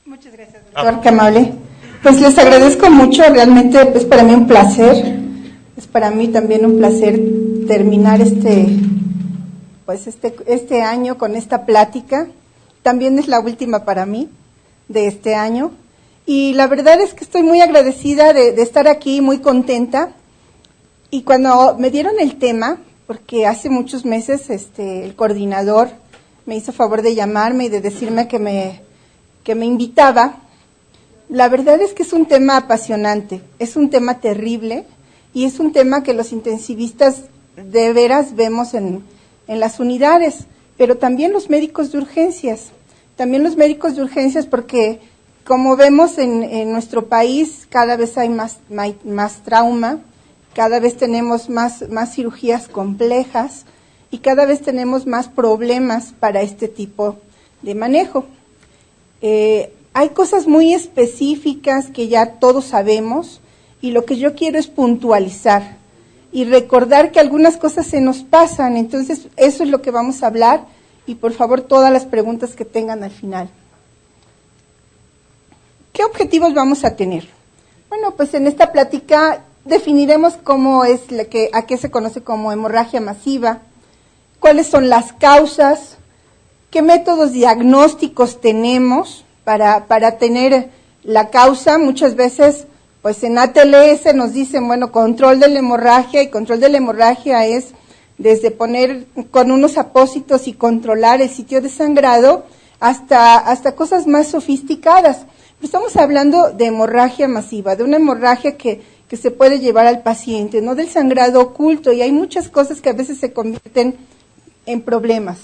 Muchas gracias, doctor, qué amable. Pues les agradezco mucho, realmente es para mí un placer, es para mí también un placer terminar este año con esta plática. También es la última para mí de este año. Y la verdad es que estoy muy agradecida de estar aquí, muy contenta. Y cuando me dieron el tema, porque hace muchos meses el coordinador me hizo favor de llamarme y de decirme que me invitaba, la verdad es que es un tema apasionante, es un tema terrible y es un tema que los intensivistas de veras vemos en las unidades, pero también los médicos de urgencias, porque como vemos en nuestro país cada vez hay más trauma, cada vez tenemos más cirugías complejas y cada vez tenemos más problemas para este tipo de manejo. Hay cosas muy específicas que ya todos sabemos y lo que yo quiero es puntualizar y recordar que algunas cosas se nos pasan, entonces eso es lo que vamos a hablar y por favor todas las preguntas que tengan al final. ¿Qué objetivos vamos a tener? Bueno, pues en esta plática definiremos cómo es a qué se conoce como hemorragia masiva, cuáles son las causas, qué métodos diagnósticos tenemos para tener la causa. Muchas veces, pues en ATLS nos dicen, bueno, control de la hemorragia, y control de la hemorragia es desde poner con unos apósitos y controlar el sitio de sangrado hasta cosas más sofisticadas. Pero estamos hablando de hemorragia masiva, de una hemorragia que se puede llevar al paciente, no del sangrado oculto, y hay muchas cosas que a veces se convierten en problemas.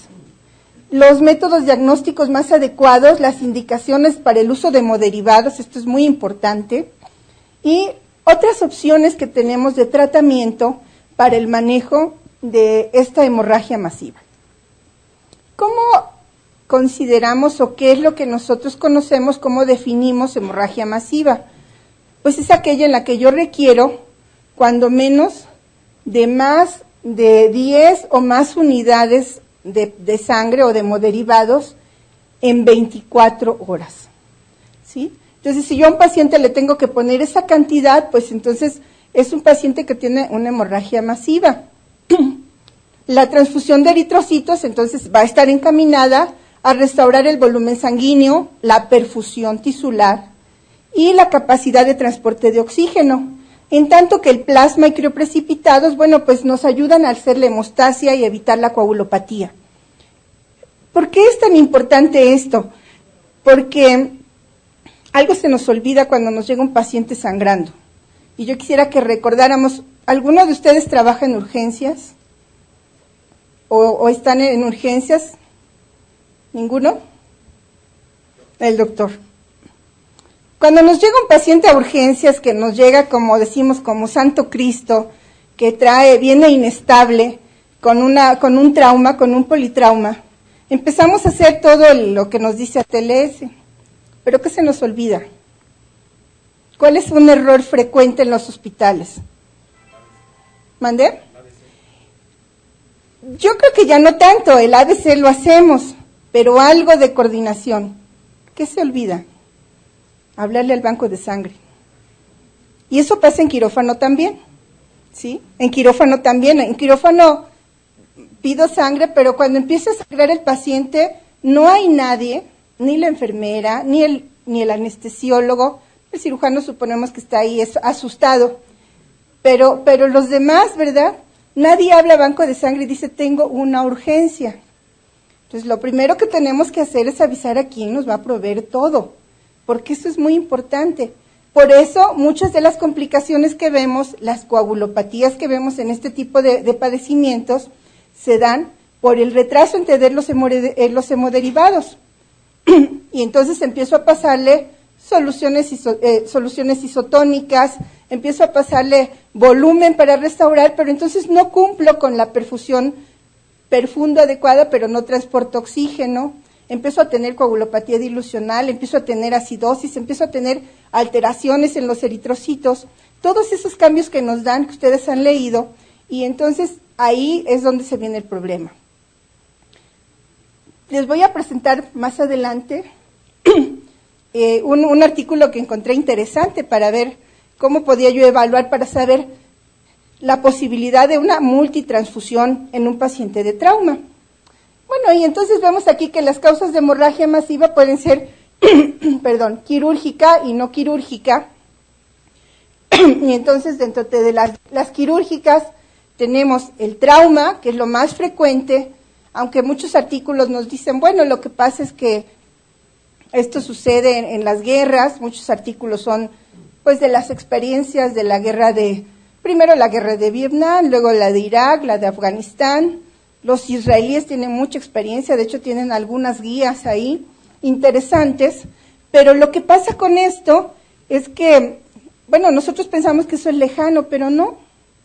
Los métodos diagnósticos más adecuados, las indicaciones para el uso de hemoderivados, esto es muy importante, y otras opciones que tenemos de tratamiento para el manejo de esta hemorragia masiva. ¿Cómo consideramos o qué es lo que nosotros conocemos, cómo definimos hemorragia masiva? Pues es aquella en la que yo requiero cuando menos de más de 10 o más unidades de sangre o de hemoderivados en 24 horas, ¿sí? Entonces, si yo a un paciente le tengo que poner esa cantidad, pues entonces es un paciente que tiene una hemorragia masiva. La transfusión de eritrocitos, entonces, va a estar encaminada a restaurar el volumen sanguíneo, la perfusión tisular y la capacidad de transporte de oxígeno. En tanto que el plasma y crioprecipitados, bueno, pues nos ayudan a hacer la hemostasia y evitar la coagulopatía. ¿Por qué es tan importante esto? Porque algo se nos olvida cuando nos llega un paciente sangrando. Y yo quisiera que recordáramos, ¿alguno de ustedes trabaja en urgencias? ¿O están en urgencias? ¿Ninguno? El doctor. Cuando nos llega un paciente a urgencias, que nos llega, como decimos, como Santo Cristo, que viene inestable, con un trauma, con un politrauma, empezamos a hacer todo lo que nos dice ATLS, pero ¿qué se nos olvida? ¿Cuál es un error frecuente en los hospitales? ¿Mandé? Yo creo que ya no tanto, el ABC lo hacemos, pero algo de coordinación. ¿Qué se olvida? Hablarle al banco de sangre. Y eso pasa en quirófano también, ¿sí? En quirófano pido sangre, pero cuando empieza a sangrar el paciente, no hay nadie, ni la enfermera, ni el anestesiólogo, el cirujano suponemos que está ahí asustado, pero los demás, ¿verdad? Nadie habla a banco de sangre y dice, tengo una urgencia. Entonces, lo primero que tenemos que hacer es avisar a quién nos va a proveer todo, porque eso es muy importante. Por eso, muchas de las complicaciones que vemos, las coagulopatías que vemos en este tipo de padecimientos, se dan por el retraso en tener los hemoderivados. Y entonces empiezo a pasarle soluciones isotónicas, empiezo a pasarle volumen para restaurar, pero entonces no cumplo con la perfusión perfunda adecuada, pero no transporto oxígeno, empiezo a tener coagulopatía dilucional, empiezo a tener acidosis, empiezo a tener alteraciones en los eritrocitos, todos esos cambios que nos dan, que ustedes han leído, y entonces ahí es donde se viene el problema. Les voy a presentar más adelante un artículo que encontré interesante para ver cómo podía yo evaluar para saber la posibilidad de una multitransfusión en un paciente de trauma. Bueno, y entonces vemos aquí que las causas de hemorragia masiva pueden ser, quirúrgica y no quirúrgica. Y entonces dentro de las quirúrgicas tenemos el trauma, que es lo más frecuente, aunque muchos artículos nos dicen, bueno, lo que pasa es que esto sucede en las guerras, muchos artículos son pues de las experiencias de la guerra primero la guerra de Vietnam, luego la de Irak, la de Afganistán. Los israelíes tienen mucha experiencia, de hecho tienen algunas guías ahí interesantes, pero lo que pasa con esto es que, bueno, nosotros pensamos que eso es lejano, pero no.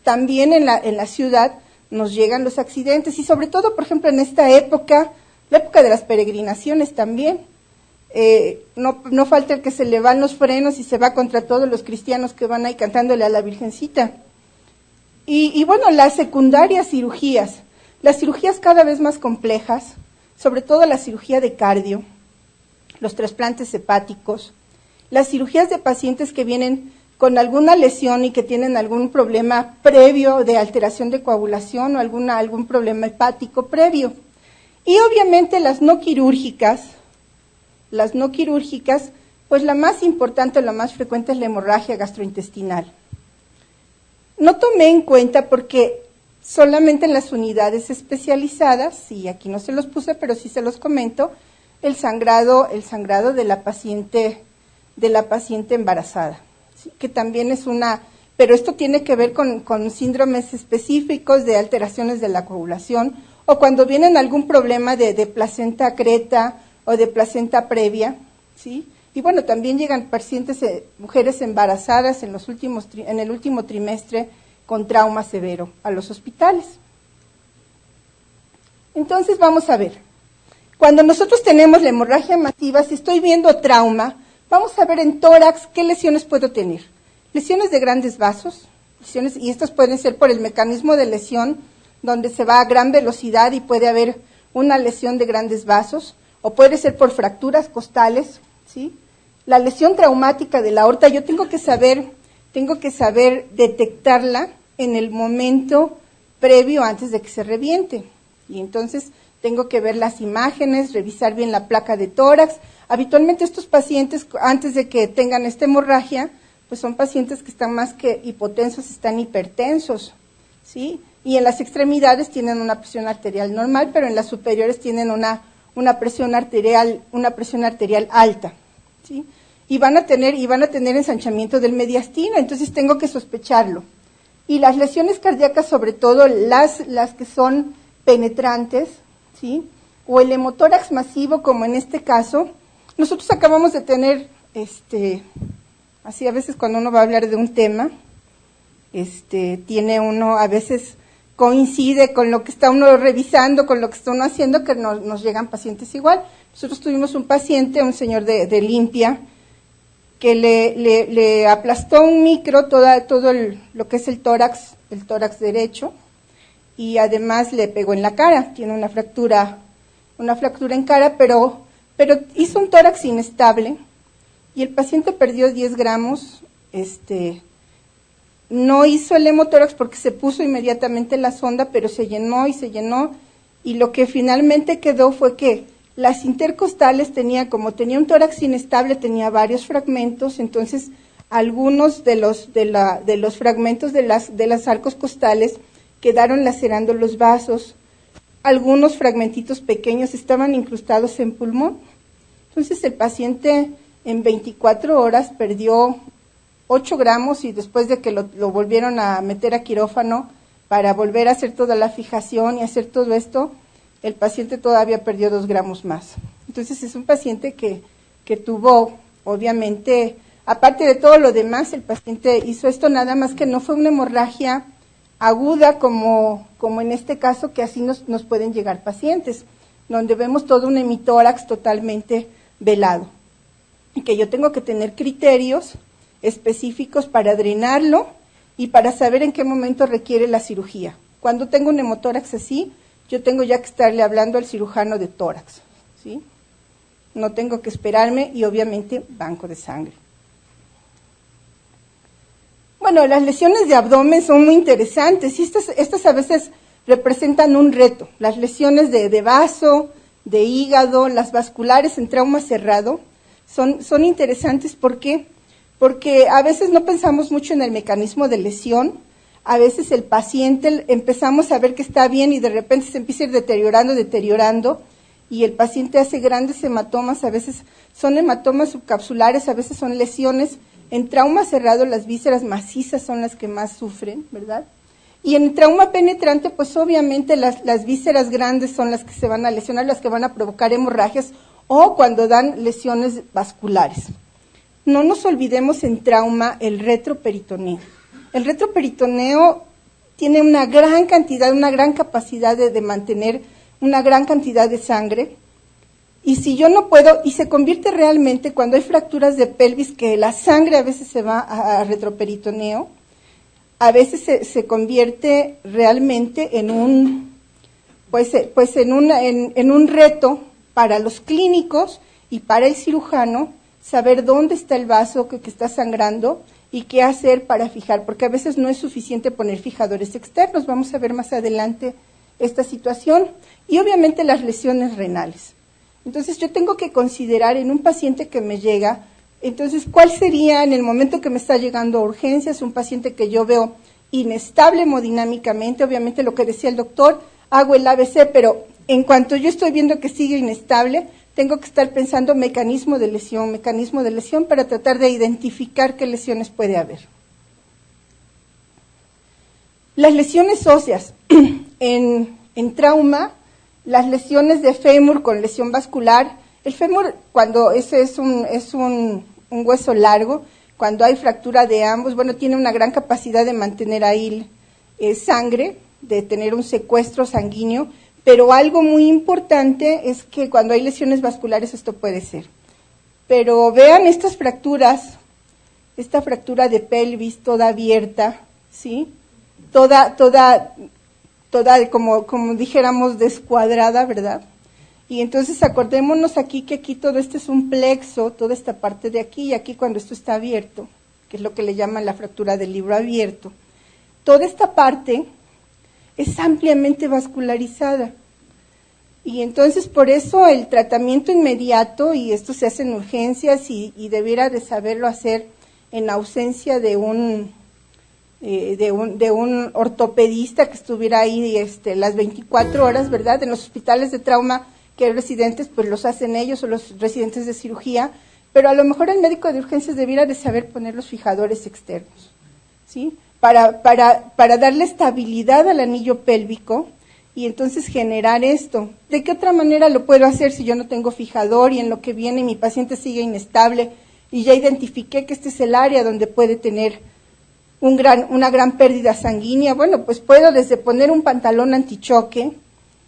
También en la ciudad nos llegan los accidentes y sobre todo, por ejemplo, en esta época, la época de las peregrinaciones también. No falta el que se le van los frenos y se va contra todos los cristianos que van ahí cantándole a la Virgencita. Y bueno, las secundarias cirugías, las cirugías cada vez más complejas, sobre todo la cirugía de cardio, los trasplantes hepáticos, las cirugías de pacientes que vienen con alguna lesión y que tienen algún problema previo de alteración de coagulación o algún problema hepático previo. Y obviamente las no quirúrgicas, pues la más importante o la más frecuente es la hemorragia gastrointestinal. No tomé en cuenta porque solamente en las unidades especializadas, y aquí no se los puse, pero sí se los comento, el sangrado de la paciente embarazada, ¿sí? Que también es pero esto tiene que ver con síndromes específicos de alteraciones de la coagulación, o cuando vienen algún problema de placenta creta o de placenta previa, ¿sí? Y bueno, también llegan pacientes, mujeres embarazadas en el último trimestre con trauma severo a los hospitales. Entonces vamos a ver, cuando nosotros tenemos la hemorragia masiva, si estoy viendo trauma, vamos a ver en tórax qué lesiones puedo tener. Lesiones de grandes vasos, y estas pueden ser por el mecanismo de lesión, donde se va a gran velocidad y puede haber una lesión de grandes vasos, o puede ser por fracturas costales, ¿sí? La lesión traumática de la aorta, yo tengo que saber detectarla en el momento previo antes de que se reviente. Y entonces tengo que ver las imágenes, revisar bien la placa de tórax. Habitualmente estos pacientes, antes de que tengan esta hemorragia, pues son pacientes que están más que hipotensos, están hipertensos, ¿sí? Y en las extremidades tienen una presión arterial normal, pero en las superiores tienen una presión arterial alta, ¿sí? Y van a tener ensanchamiento del mediastino, entonces tengo que sospecharlo. Y las lesiones cardíacas, sobre todo las que son penetrantes, ¿sí? O el hemotórax masivo, como en este caso, nosotros acabamos de tener, así a veces cuando uno va a hablar de un tema, tiene uno, a veces coincide con lo que está uno revisando, con lo que está uno haciendo, que nos llegan pacientes igual. Nosotros tuvimos un paciente, un señor de Limpia, que le aplastó un micro todo lo que es el tórax derecho, y además le pegó en la cara, tiene una fractura en cara, pero hizo un tórax inestable, y el paciente perdió 10 gramos, no hizo el hemotórax porque se puso inmediatamente la sonda, pero se llenó, y lo que finalmente quedó fue que las intercostales como tenía un tórax inestable, tenía varios fragmentos, entonces algunos de los fragmentos de las arcos costales quedaron lacerando los vasos, algunos fragmentitos pequeños estaban incrustados en pulmón. Entonces el paciente en 24 horas perdió 8 gramos, y después de que lo volvieron a meter a quirófano para volver a hacer toda la fijación y hacer todo esto, el paciente todavía perdió 2 gramos más. Entonces es un paciente que tuvo, obviamente, aparte de todo lo demás, el paciente hizo esto, nada más que no fue una hemorragia aguda como en este caso, que así nos pueden llegar pacientes, donde vemos todo un hemitórax totalmente velado. Y que yo tengo que tener criterios específicos para drenarlo y para saber en qué momento requiere la cirugía. Cuando tengo un hemotórax así, yo tengo ya que estarle hablando al cirujano de tórax, ¿sí? no tengo que esperarme y obviamente banco de sangre. Bueno, las lesiones de abdomen son muy interesantes y estas a veces representan un reto. Las lesiones de vaso, de hígado, las vasculares en trauma cerrado son interesantes. ¿Por qué? Porque a veces no pensamos mucho en el mecanismo de lesión. A veces el paciente empezamos a ver que está bien y de repente se empieza a ir deteriorando y el paciente hace grandes hematomas, a veces son hematomas subcapsulares, a veces son lesiones. En trauma cerrado las vísceras macizas son las que más sufren, ¿verdad? Y en trauma penetrante, pues obviamente las vísceras grandes son las que se van a lesionar, las que van a provocar hemorragias o cuando dan lesiones vasculares. No nos olvidemos en trauma el retroperitoneo. El retroperitoneo tiene una gran capacidad de mantener una gran cantidad de sangre. Y si yo no puedo, y se convierte realmente cuando hay fracturas de pelvis, que la sangre a veces se va a retroperitoneo, a veces se convierte realmente en un reto para los clínicos y para el cirujano saber dónde está el vaso que está sangrando y qué hacer para fijar, porque a veces no es suficiente poner fijadores externos. Vamos a ver más adelante esta situación. Y obviamente las lesiones renales. Entonces yo tengo que considerar en un paciente que me llega, entonces cuál sería en el momento que me está llegando a urgencias, un paciente que yo veo inestable hemodinámicamente, obviamente lo que decía el doctor, hago el ABC, pero en cuanto yo estoy viendo que sigue inestable, tengo que estar pensando mecanismo de lesión para tratar de identificar qué lesiones puede haber. Las lesiones óseas en trauma, las lesiones de fémur con lesión vascular. El fémur, cuando ese es un hueso largo, cuando hay fractura de ambos, bueno, tiene una gran capacidad de mantener ahí sangre, de tener un secuestro sanguíneo, pero algo muy importante es que cuando hay lesiones vasculares esto puede ser. Pero vean estas fracturas, esta fractura de pelvis toda abierta, ¿sí? Toda como dijéramos descuadrada, ¿verdad? Y entonces acordémonos aquí que aquí todo esto es un plexo, toda esta parte de aquí, y aquí cuando esto está abierto, que es lo que le llaman la fractura del libro abierto, toda esta parte es ampliamente vascularizada. Y entonces por eso el tratamiento inmediato, y esto se hace en urgencias y debiera de saberlo hacer en ausencia de un ortopedista que estuviera ahí las 24 horas, ¿verdad? En los hospitales de trauma que hay residentes, pues los hacen ellos o los residentes de cirugía, pero a lo mejor el médico de urgencias debiera de saber poner los fijadores externos, ¿sí? Para darle estabilidad al anillo pélvico y entonces generar esto. ¿De qué otra manera lo puedo hacer si yo no tengo fijador y en lo que viene mi paciente sigue inestable y ya identifiqué que este es el área donde puede tener una gran pérdida sanguínea? Bueno, pues puedo desde poner un pantalón antichoque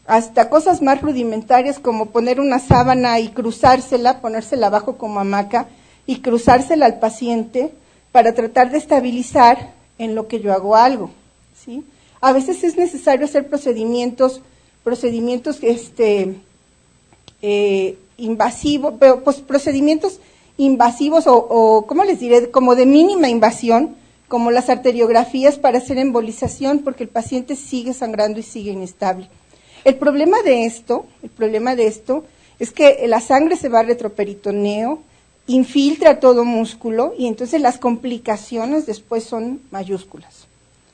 hasta cosas más rudimentarias como poner una sábana y cruzársela, ponérsela abajo como hamaca y cruzársela al paciente para tratar de estabilizar en lo que yo hago algo, ¿sí? A veces es necesario hacer procedimientos invasivos, pero pues procedimientos invasivos o ¿cómo les diré? Como de mínima invasión, como las arteriografías para hacer embolización, porque el paciente sigue sangrando y sigue inestable. El problema de esto es que la sangre se va a retroperitoneo, infiltra todo músculo y entonces las complicaciones después son mayúsculas.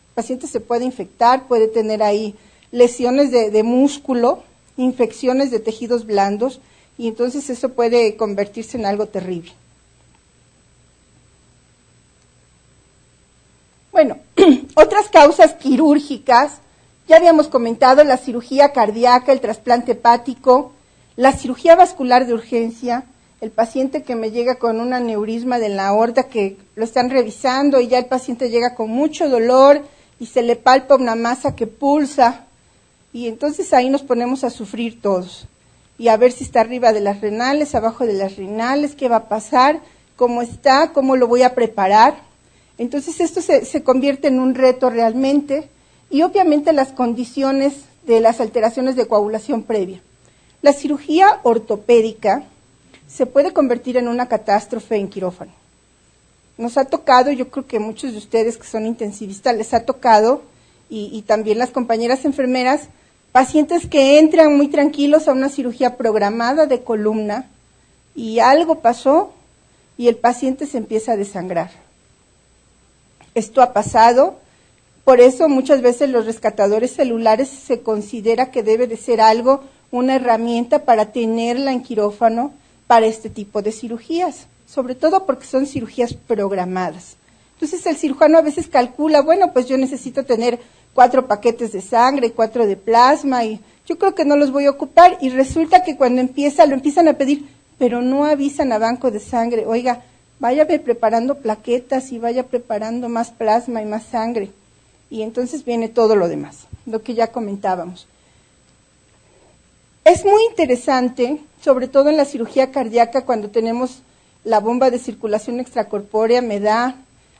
El paciente se puede infectar, puede tener ahí lesiones de músculo, infecciones de tejidos blandos y entonces eso puede convertirse en algo terrible. Bueno, otras causas quirúrgicas, ya habíamos comentado la cirugía cardíaca, el trasplante hepático, la cirugía vascular de urgencia, el paciente que me llega con un aneurisma de la aorta que lo están revisando y ya el paciente llega con mucho dolor y se le palpa una masa que pulsa y entonces ahí nos ponemos a sufrir todos y a ver si está arriba de las renales, abajo de las renales, qué va a pasar, cómo está, cómo lo voy a preparar. Entonces esto se convierte en un reto realmente y obviamente las condiciones de las alteraciones de coagulación previa. La cirugía ortopédica se puede convertir en una catástrofe en quirófano. Nos ha tocado, yo creo que muchos de ustedes que son intensivistas les ha tocado, y también las compañeras enfermeras, pacientes que entran muy tranquilos a una cirugía programada de columna y algo pasó y el paciente se empieza a desangrar. Esto ha pasado, por eso muchas veces los rescatadores celulares se considera que debe de ser algo, una herramienta para tenerla en quirófano para este tipo de cirugías, sobre todo porque son cirugías programadas. Entonces el cirujano a veces calcula, bueno, pues yo necesito tener 4 paquetes de sangre, 4 de plasma, y yo creo que no los voy a ocupar, y resulta que cuando lo empiezan a pedir, pero no avisan a banco de sangre, oiga, váyame preparando plaquetas y vaya preparando más plasma y más sangre, y entonces viene todo lo demás, lo que ya comentábamos. Es muy interesante, sobre todo en la cirugía cardíaca, cuando tenemos la bomba de circulación extracorpórea, me da,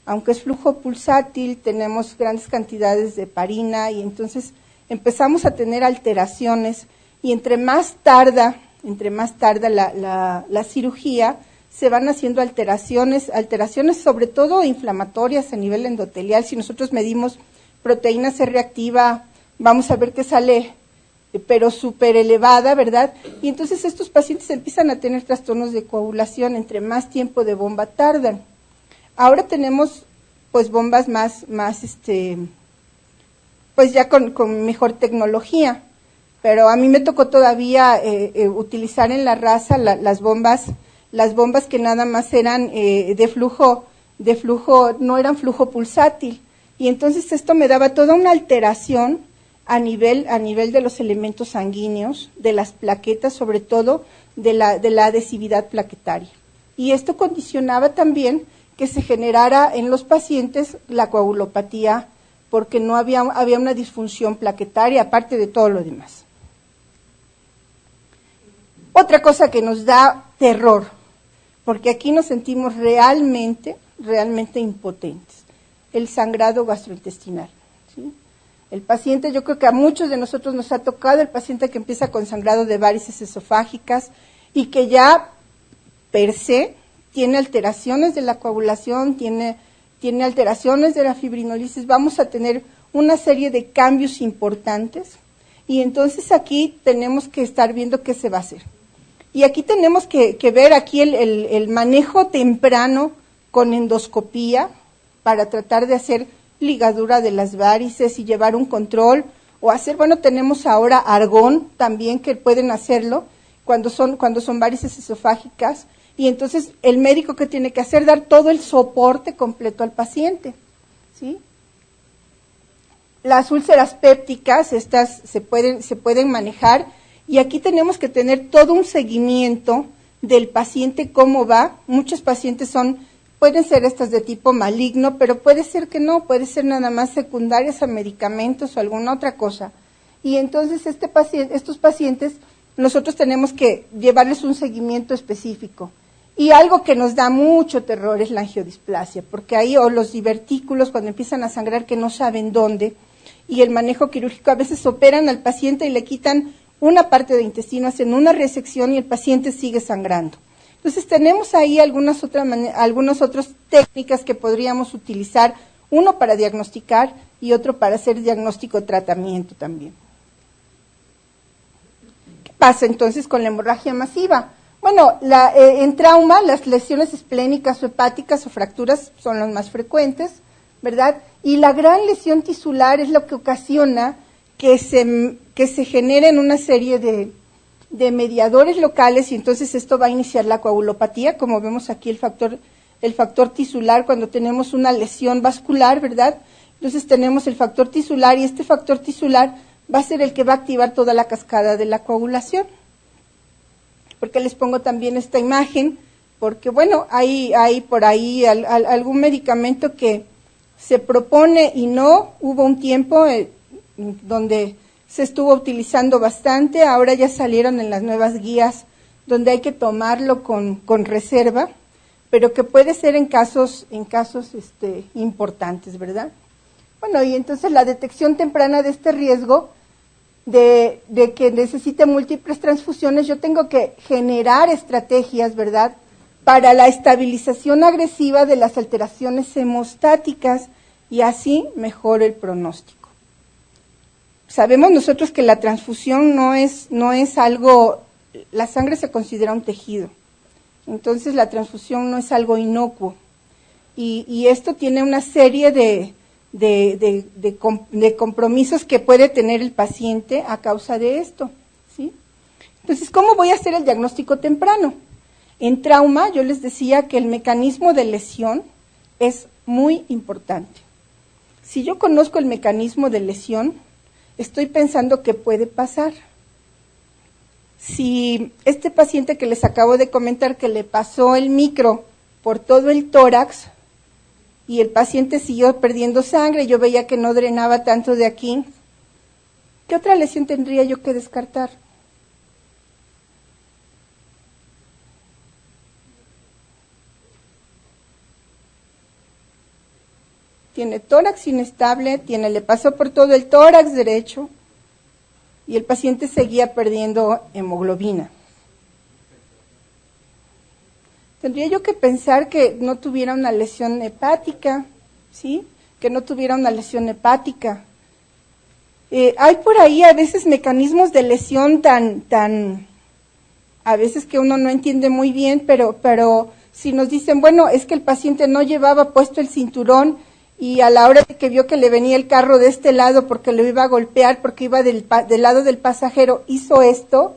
aunque es flujo pulsátil, tenemos grandes cantidades de heparina y entonces empezamos a tener alteraciones y entre más tarda la cirugía, se van haciendo alteraciones sobre todo inflamatorias a nivel endotelial. Si nosotros medimos proteína C reactiva, vamos a ver que sale, pero súper elevada, ¿verdad? Y entonces estos pacientes empiezan a tener trastornos de coagulación entre más tiempo de bomba tardan. Ahora tenemos pues bombas más pues ya con mejor tecnología, pero a mí me tocó todavía utilizar en la raza las bombas que nada más eran de flujo, no eran flujo pulsátil, y entonces esto me daba toda una alteración a nivel de los elementos sanguíneos, de las plaquetas, sobre todo de la adhesividad plaquetaria. Y esto condicionaba también que se generara en los pacientes la coagulopatía, porque no había una disfunción plaquetaria, aparte de todo lo demás. Otra cosa que nos da terror, porque aquí nos sentimos realmente impotentes, el sangrado gastrointestinal, ¿sí? El paciente, yo creo que a muchos de nosotros nos ha tocado el paciente que empieza con sangrado de varices esofágicas y que ya per se tiene alteraciones de la coagulación, tiene alteraciones de la fibrinolisis, vamos a tener una serie de cambios importantes y entonces aquí tenemos que estar viendo qué se va a hacer. Y aquí tenemos que ver aquí el manejo temprano con endoscopía para tratar de hacer ligadura de las varices y llevar un control o hacer, bueno, tenemos ahora argón también que pueden hacerlo cuando son varices esofágicas. Y entonces el médico que tiene que hacer, dar todo el soporte completo al paciente, ¿sí? Las úlceras pépticas, estas se pueden manejar y aquí tenemos que tener todo un seguimiento del paciente, cómo va. Muchos pacientes pueden ser estas de tipo maligno, pero puede ser que no, puede ser nada más secundarias a medicamentos o alguna otra cosa. Y entonces estos pacientes, nosotros tenemos que llevarles un seguimiento específico. Y algo que nos da mucho terror es la angiodisplasia, porque ahí, o los divertículos cuando empiezan a sangrar que no saben dónde, y el manejo quirúrgico, a veces operan al paciente y le quitan una parte de intestino, hacen una resección y el paciente sigue sangrando. Entonces tenemos ahí algunas otras técnicas que podríamos utilizar, uno para diagnosticar y otro para hacer diagnóstico-tratamiento también. ¿Qué pasa entonces con la hemorragia masiva? Bueno, en trauma, las lesiones esplénicas o hepáticas o fracturas son las más frecuentes, ¿verdad? Y la gran lesión tisular es lo que ocasiona que se generen una serie de mediadores locales y entonces esto va a iniciar la coagulopatía, como vemos aquí el factor tisular cuando tenemos una lesión vascular, ¿verdad? Entonces tenemos el factor tisular y este factor tisular va a ser el que va a activar toda la cascada de la coagulación. Porque les pongo también esta imagen, porque bueno, hay por ahí algún medicamento que se propone y no, hubo un tiempo donde se estuvo utilizando bastante, ahora ya salieron en las nuevas guías donde hay que tomarlo con reserva, pero que puede ser en casos importantes, ¿verdad? Bueno, y entonces la detección temprana de este riesgo de que necesite múltiples transfusiones, yo tengo que generar estrategias, ¿verdad?, para la estabilización agresiva de las alteraciones hemostáticas y así mejor el pronóstico. Sabemos nosotros que la transfusión no es algo, la sangre se considera un tejido, entonces la transfusión no es algo inocuo y esto tiene una serie de compromisos que puede tener el paciente a causa de esto, ¿sí? Entonces, ¿cómo voy a hacer el diagnóstico temprano? En trauma, yo les decía que el mecanismo de lesión es muy importante. Si yo conozco el mecanismo de lesión, estoy pensando qué puede pasar. Si este paciente que les acabo de comentar que le pasó el micro por todo el tórax y el paciente siguió perdiendo sangre, yo veía que no drenaba tanto de aquí, ¿qué otra lesión tendría yo que descartar? Tiene tórax inestable, le pasó por todo el tórax derecho y el paciente seguía perdiendo hemoglobina. Tendría yo que pensar que no tuviera una lesión hepática, ¿sí? Que no tuviera una lesión hepática. Hay por ahí a veces mecanismos de lesión tan, a veces que uno no entiende muy bien, pero si nos dicen, bueno, es que el paciente no llevaba puesto el cinturón y a la hora de que vio que le venía el carro de este lado porque lo iba a golpear, porque iba del lado del pasajero, hizo esto,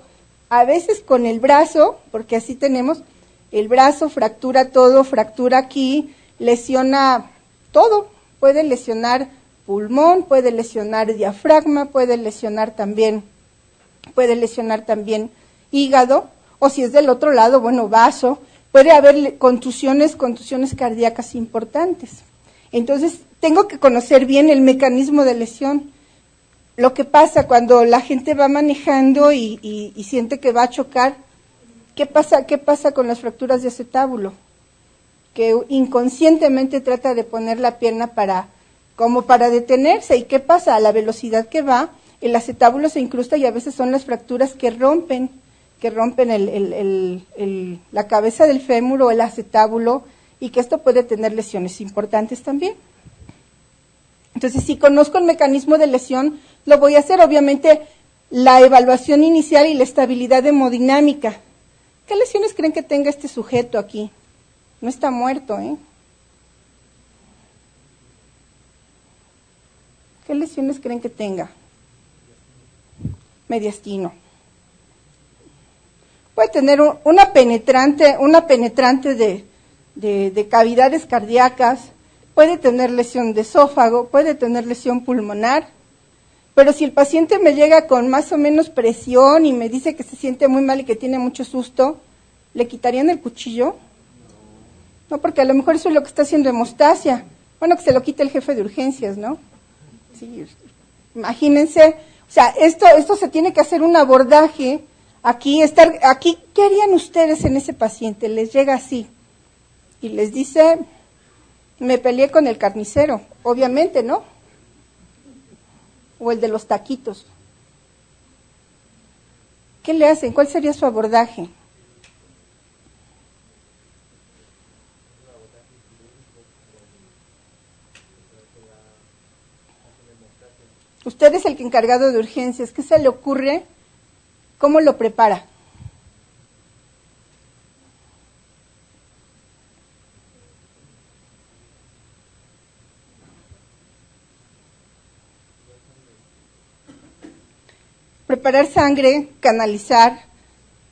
a veces con el brazo, porque así tenemos, el brazo fractura todo, fractura aquí, lesiona todo, puede lesionar pulmón, puede lesionar diafragma, puede lesionar también hígado, o si es del otro lado, bueno, vaso, puede haber contusiones cardíacas importantes. Entonces, tengo que conocer bien el mecanismo de lesión. Lo que pasa cuando la gente va manejando y siente que va a chocar, ¿qué pasa con las fracturas de acetábulo? Que inconscientemente trata de poner la pierna como para detenerse. ¿Y qué pasa? A la velocidad que va, el acetábulo se incrusta y a veces son las fracturas que rompen la cabeza del fémur o el acetábulo, y que esto puede tener lesiones importantes también. Entonces, si conozco el mecanismo de lesión, lo voy a hacer. Obviamente, la evaluación inicial y la estabilidad hemodinámica. ¿Qué lesiones creen que tenga este sujeto aquí? No está muerto, ¿eh? ¿Qué lesiones creen que tenga? Mediastino. Puede tener una penetrante de cavidades cardíacas, puede tener lesión de esófago, puede tener lesión pulmonar, pero si el paciente me llega con más o menos presión y me dice que se siente muy mal y que tiene mucho susto, ¿le quitarían el cuchillo? No, porque a lo mejor eso es lo que está haciendo hemostasia. Bueno, que se lo quite el jefe de urgencias, ¿no? Sí, imagínense, o sea, esto se tiene que hacer un abordaje aquí, ¿qué harían ustedes en ese paciente? Les llega así y les dice, me peleé con el carnicero, obviamente, ¿no? O el de los taquitos. ¿Qué le hacen? ¿Cuál sería su abordaje? Usted es el que encargado de urgencias, ¿qué se le ocurre? ¿Cómo lo prepara? Preparar sangre, canalizar,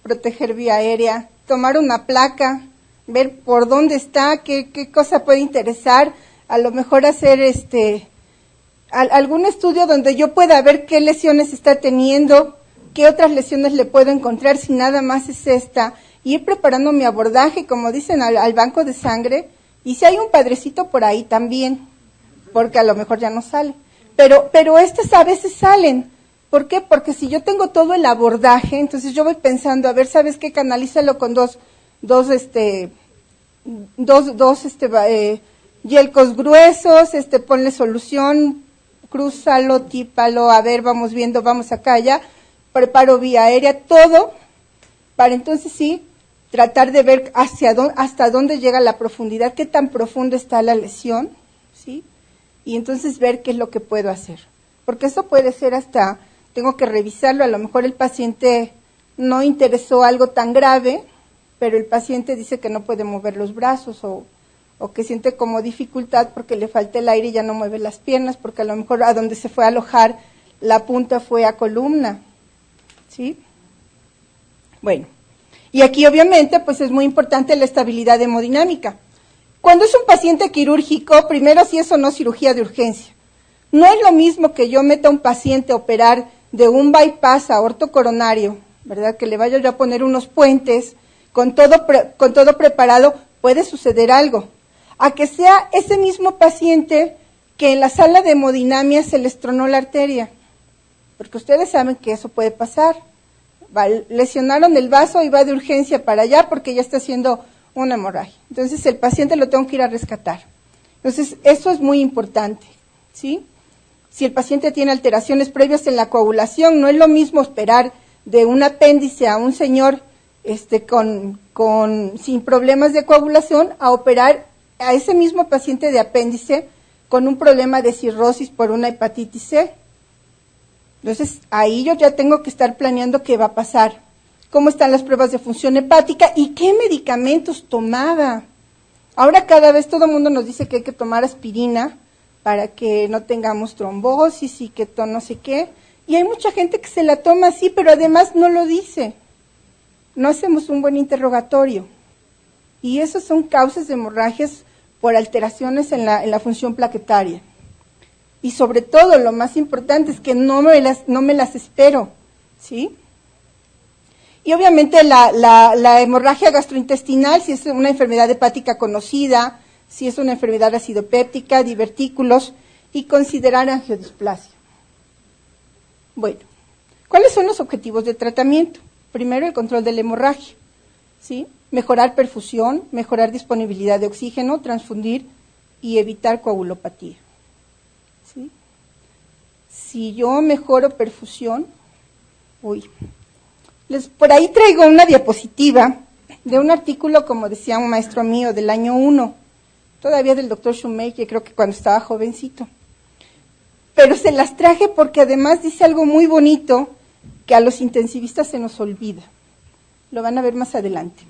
proteger vía aérea, tomar una placa, ver por dónde está, qué cosa puede interesar, a lo mejor hacer algún estudio donde yo pueda ver qué lesiones está teniendo, qué otras lesiones le puedo encontrar si nada más es esta, y ir preparando mi abordaje, como dicen, al banco de sangre, y si hay un padrecito por ahí también, porque a lo mejor ya no sale, pero estas a veces salen. ¿Por qué? Porque si yo tengo todo el abordaje, entonces yo voy pensando, a ver, ¿sabes qué? Canalízalo con dos yelcos gruesos, ponle solución, crúzalo, típalo, a ver, vamos viendo, vamos acá, allá, preparo vía aérea, todo, para entonces sí, tratar de ver hasta dónde llega la profundidad, qué tan profundo está la lesión, ¿sí? Y entonces ver qué es lo que puedo hacer. Porque eso puede ser hasta, tengo que revisarlo, a lo mejor el paciente no interesó algo tan grave, pero el paciente dice que no puede mover los brazos o que siente como dificultad porque le falta el aire y ya no mueve las piernas, porque a lo mejor a donde se fue a alojar la punta fue a columna, ¿sí? Bueno, y aquí obviamente pues es muy importante la estabilidad hemodinámica. Cuando es un paciente quirúrgico, primero si eso no es cirugía de urgencia. No es lo mismo que yo meta a un paciente a operar de un bypass aorto coronario, ¿verdad? Que le vaya yo a poner unos puentes, con todo preparado, puede suceder algo. A que sea ese mismo paciente que en la sala de hemodinamia se les tronó la arteria, porque ustedes saben que eso puede pasar. Lesionaron el vaso y va de urgencia para allá porque ya está haciendo una hemorragia. Entonces el paciente lo tengo que ir a rescatar. Entonces eso es muy importante, ¿sí? Si el paciente tiene alteraciones previas en la coagulación, no es lo mismo esperar de un apéndice a un señor sin problemas de coagulación a operar a ese mismo paciente de apéndice con un problema de cirrosis por una hepatitis C. Entonces, ahí yo ya tengo que estar planeando qué va a pasar, cómo están las pruebas de función hepática y qué medicamentos tomaba. Ahora cada vez todo el mundo nos dice que hay que tomar aspirina para que no tengamos trombosis y que no sé qué. Y hay mucha gente que se la toma así, pero además no lo dice. No hacemos un buen interrogatorio. Y esas son causas de hemorragias por alteraciones en la función plaquetaria. Y sobre todo, lo más importante es que no me las espero, ¿sí? Y obviamente la hemorragia gastrointestinal, si es una enfermedad hepática conocida, si es una enfermedad acidopéptica, divertículos, y considerar angiodisplasia. Bueno, ¿cuáles son los objetivos de tratamiento? Primero, el control de la hemorragia, ¿sí? Mejorar perfusión, mejorar disponibilidad de oxígeno, transfundir y evitar coagulopatía, ¿sí? Si yo mejoro perfusión, por ahí traigo una diapositiva de un artículo, como decía un maestro mío, del año 1, todavía del doctor Shoemaker, creo que cuando estaba jovencito. Pero se las traje porque además dice algo muy bonito que a los intensivistas se nos olvida. Lo van a ver más adelante.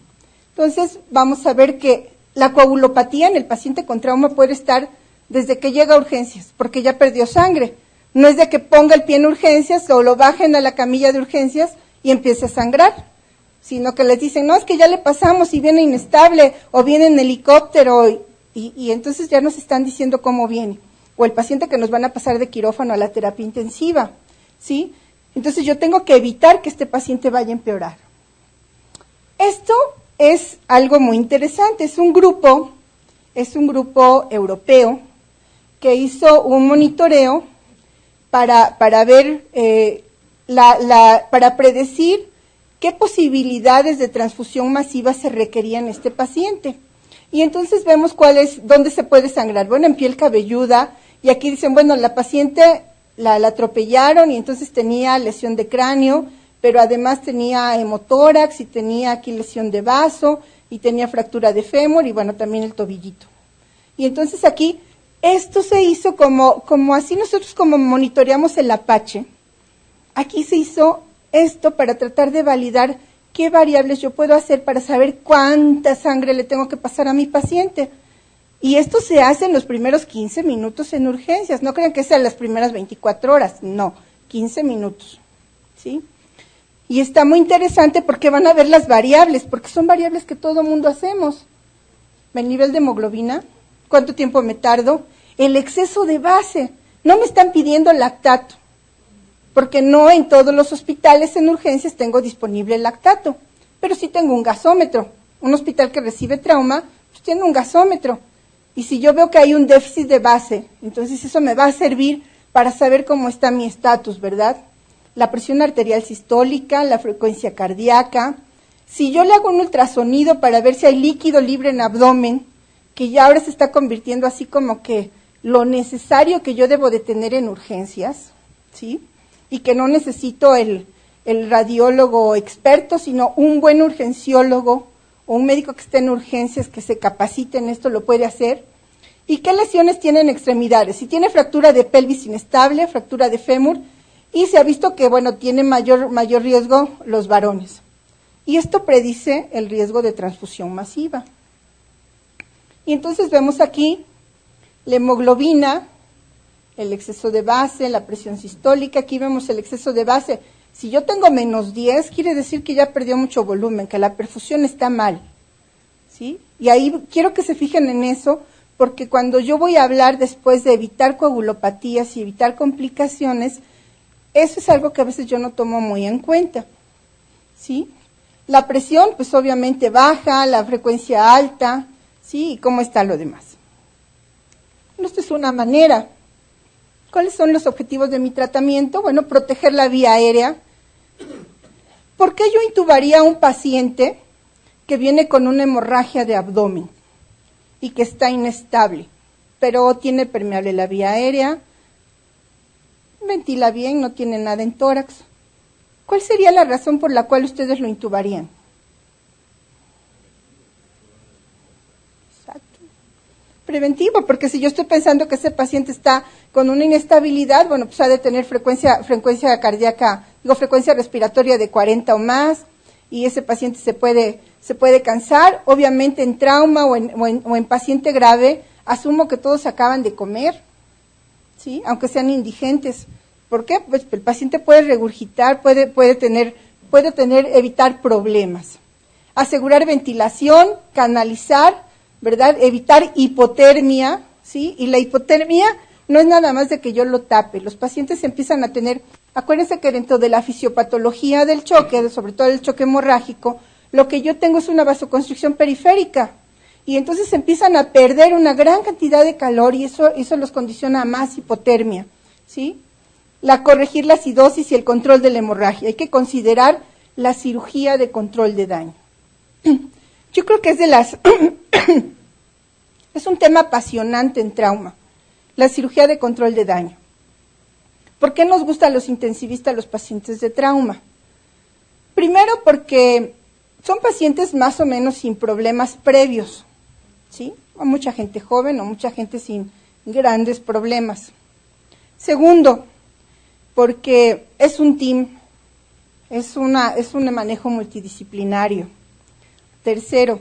Entonces, vamos a ver que la coagulopatía en el paciente con trauma puede estar desde que llega a urgencias, porque ya perdió sangre. No es de que ponga el pie en urgencias o lo bajen a la camilla de urgencias y empiece a sangrar, sino que les dicen, no, es que ya le pasamos y viene inestable, o viene en helicóptero, y entonces ya nos están diciendo cómo viene. O el paciente que nos van a pasar de quirófano a la terapia intensiva, ¿sí? Entonces yo tengo que evitar que este paciente vaya a empeorar. Esto es algo muy interesante, es un grupo europeo que hizo un monitoreo para ver, para predecir qué posibilidades de transfusión masiva se requerían en este paciente. Y entonces vemos dónde se puede sangrar. Bueno, en piel cabelluda, y aquí dicen, bueno, la paciente la atropellaron y entonces tenía lesión de cráneo, pero además tenía hemotórax y tenía aquí lesión de vaso y tenía fractura de fémur y bueno, también el tobillito. Y entonces aquí, esto se hizo como así nosotros como monitoreamos el Apache. Aquí se hizo esto para tratar de validar qué variables yo puedo hacer para saber cuánta sangre le tengo que pasar a mi paciente. Y esto se hace en los primeros 15 minutos en urgencias. No crean que sean las primeras 24 horas, no, 15 minutos, ¿sí? Y está muy interesante porque van a ver las variables, porque son variables que todo mundo hacemos. El nivel de hemoglobina, cuánto tiempo me tardo, el exceso de base. No me están pidiendo lactato, porque no en todos los hospitales en urgencias tengo disponible el lactato, pero sí tengo un gasómetro. Un hospital que recibe trauma, pues tiene un gasómetro. Y si yo veo que hay un déficit de base, entonces eso me va a servir para saber cómo está mi estatus, ¿verdad? La presión arterial sistólica, la frecuencia cardíaca. Si yo le hago un ultrasonido para ver si hay líquido libre en abdomen, que ya ahora se está convirtiendo así como que lo necesario que yo debo de tener en urgencias, ¿sí? Y que no necesito el radiólogo experto, sino un buen urgenciólogo o un médico que esté en urgencias, que se capacite en esto, lo puede hacer. ¿Y qué lesiones tienen extremidades? Si tiene fractura de pelvis inestable, fractura de fémur, y se ha visto que, bueno, tiene mayor riesgo los varones. Y esto predice el riesgo de transfusión masiva. Y entonces vemos aquí la hemoglobina, el exceso de base, la presión sistólica. Aquí vemos el exceso de base. Si yo tengo menos 10, quiere decir que ya perdió mucho volumen, que la perfusión está mal, ¿sí? Y ahí quiero que se fijen en eso, porque cuando yo voy a hablar después de evitar coagulopatías y evitar complicaciones, eso es algo que a veces yo no tomo muy en cuenta, ¿sí? La presión, pues obviamente baja, la frecuencia alta, ¿sí? ¿Y cómo está lo demás? Esto es una manera. ¿Cuáles son los objetivos de mi tratamiento? Bueno, proteger la vía aérea. ¿Por qué yo intubaría a un paciente que viene con una hemorragia de abdomen y que está inestable, pero tiene permeable la vía aérea, ventila bien, no tiene nada en tórax? ¿Cuál sería la razón por la cual ustedes lo intubarían? Exacto. Preventivo, porque si yo estoy pensando que ese paciente está con una inestabilidad, bueno, pues ha de tener frecuencia cardíaca, frecuencia respiratoria de 40 o más, y ese paciente se puede cansar. Obviamente en trauma o en paciente grave, asumo que todos acaban de comer, ¿sí? Aunque sean indigentes. ¿Por qué? Pues el paciente puede regurgitar, puede evitar problemas. Asegurar ventilación, canalizar, ¿verdad? Evitar hipotermia, ¿sí? Y la hipotermia no es nada más de que yo lo tape. Los pacientes empiezan a tener, acuérdense que dentro de la fisiopatología del choque, sobre todo el choque hemorrágico, lo que yo tengo es una vasoconstricción periférica. Y entonces empiezan a perder una gran cantidad de calor y eso los condiciona a más hipotermia, ¿sí? Corregir la acidosis y el control de la hemorragia. Hay que considerar la cirugía de control de daño. Yo creo que es un tema apasionante en trauma, la cirugía de control de daño. ¿Por qué nos gustan los intensivistas los pacientes de trauma? Primero porque son pacientes más o menos sin problemas previos, ¿sí? O mucha gente joven o mucha gente sin grandes problemas. Segundo, porque es un team, es un manejo multidisciplinario. Tercero,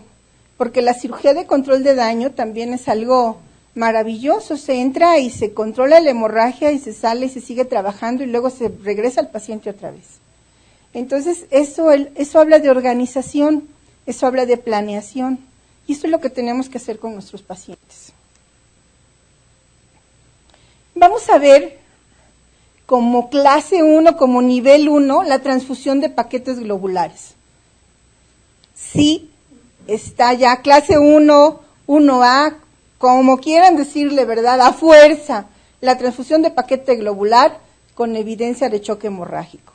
porque la cirugía de control de daño también es algo maravilloso. Se entra y se controla la hemorragia y se sale y se sigue trabajando y luego se regresa al paciente otra vez. Entonces, eso habla de organización, eso habla de planeación, y eso es lo que tenemos que hacer con nuestros pacientes. Vamos a ver como clase 1, como nivel 1, la transfusión de paquetes globulares. Sí, está ya clase 1, 1A, como quieran decirle, ¿verdad? A fuerza, la transfusión de paquete globular con evidencia de choque hemorrágico.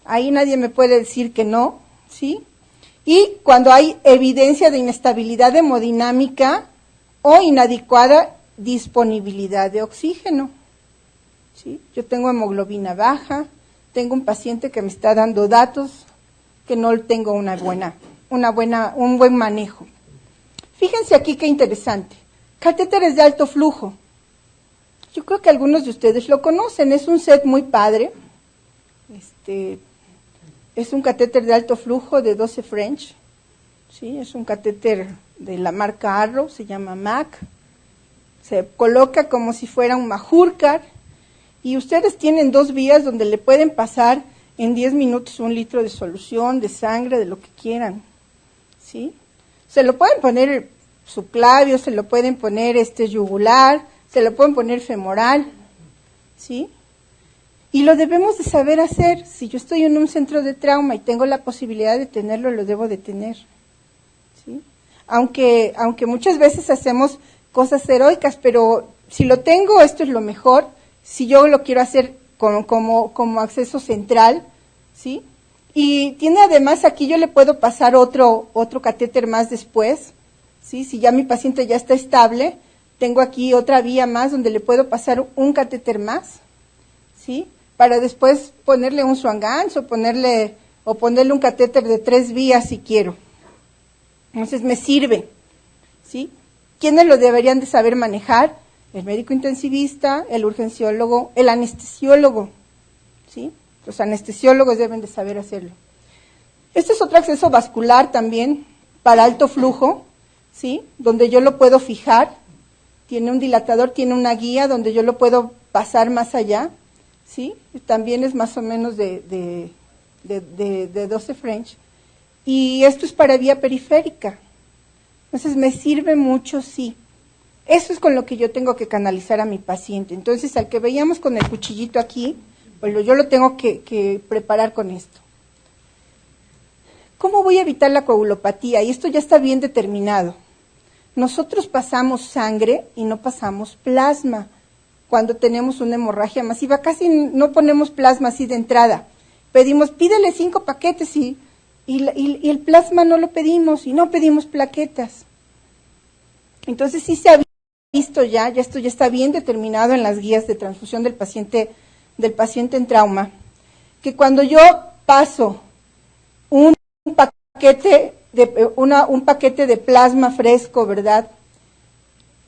Ahí nadie me puede decir que no, ¿sí? Y cuando hay evidencia de inestabilidad hemodinámica o inadecuada disponibilidad de oxígeno, ¿sí? Yo tengo hemoglobina baja, tengo un paciente que me está dando datos que no tengo un buen manejo. Fíjense aquí qué interesante. Catéteres de alto flujo. Yo creo que algunos de ustedes lo conocen, es un set muy padre. Es un catéter de alto flujo de 12 French, ¿sí? Es un catéter de la marca Arrow, se llama MAC. Se coloca como si fuera un Majurcar y ustedes tienen 2 vías donde le pueden pasar en 10 minutos 1 litro de solución, de sangre, de lo que quieran, ¿sí? Se lo pueden poner subclavio, se lo pueden poner yugular, se lo pueden poner femoral, ¿sí? Y lo debemos de saber hacer. Si yo estoy en un centro de trauma y tengo la posibilidad de tenerlo, lo debo de tener, ¿sí? Aunque muchas veces hacemos cosas heroicas, pero si lo tengo, esto es lo mejor. Si yo lo quiero hacer como acceso central, ¿sí? Y tiene además aquí yo le puedo pasar otro catéter más después, ¿sí? Si ya mi paciente ya está estable, tengo aquí otra vía más donde le puedo pasar un catéter más, ¿sí? Para después ponerle un Swan-Ganz o ponerle un catéter de 3 vías si quiero. Entonces me sirve, ¿sí? ¿Quiénes lo deberían de saber manejar? El médico intensivista, el urgenciólogo, el anestesiólogo, ¿sí? Los anestesiólogos deben de saber hacerlo. Este es otro acceso vascular también para alto flujo, ¿sí? Donde yo lo puedo fijar. Tiene un dilatador, tiene una guía donde yo lo puedo pasar más allá, ¿sí? También es más o menos de 12 French. Y esto es para vía periférica. Entonces me sirve mucho, sí. Eso es con lo que yo tengo que canalizar a mi paciente. Entonces, al que veíamos con el cuchillito aquí, pues yo lo tengo que preparar con esto. ¿Cómo voy a evitar la coagulopatía? Y esto ya está bien determinado. Nosotros pasamos sangre y no pasamos plasma cuando tenemos una hemorragia masiva. Casi no ponemos plasma así de entrada. Pedimos, pídele 5 paquetes y el plasma no lo pedimos y no pedimos plaquetas. Entonces sí se ha visto ya esto ya está bien determinado en las guías de transfusión del paciente en trauma, que cuando yo paso un paquete de plasma fresco, ¿verdad?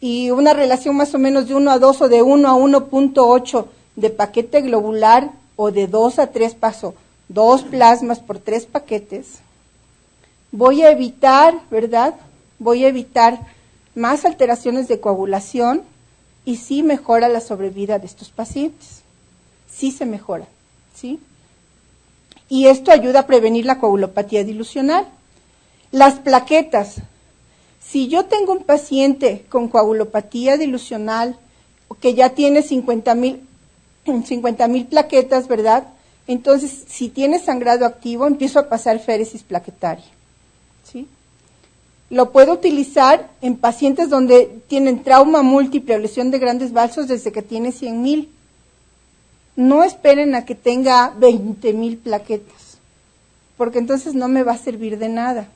Y una relación más o menos de 1 a 2 o de 1 a 1.8 de paquete globular o de 2 a 3 paso 2 plasmas por 3 paquetes, voy a evitar, ¿verdad? Voy a evitar más alteraciones de coagulación y sí mejora la sobrevida de estos pacientes. Sí se mejora, ¿sí? Y esto ayuda a prevenir la coagulopatía dilucional. Las plaquetas. Si yo tengo un paciente con coagulopatía dilucional que ya tiene 50,000 plaquetas, ¿verdad? Entonces, si tiene sangrado activo, empiezo a pasar féresis plaquetaria, ¿sí? Lo puedo utilizar en pacientes donde tienen trauma múltiple o lesión de grandes vasos desde que tiene 100,000. No esperen a que tenga 20,000 plaquetas, porque entonces no me va a servir de nada.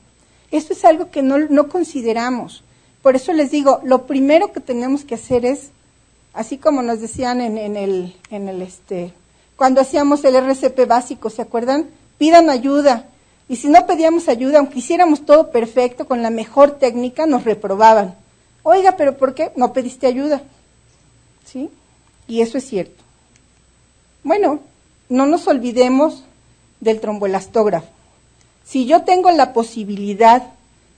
Esto es algo que no consideramos. Por eso les digo, lo primero que tenemos que hacer es, así como nos decían cuando hacíamos el RCP básico, ¿se acuerdan? Pidan ayuda. Y si no pedíamos ayuda, aunque hiciéramos todo perfecto, con la mejor técnica, nos reprobaban. Oiga, ¿pero por qué? No pediste ayuda. ¿Sí? Y eso es cierto. Bueno, no nos olvidemos del tromboelastógrafo. Si yo tengo la posibilidad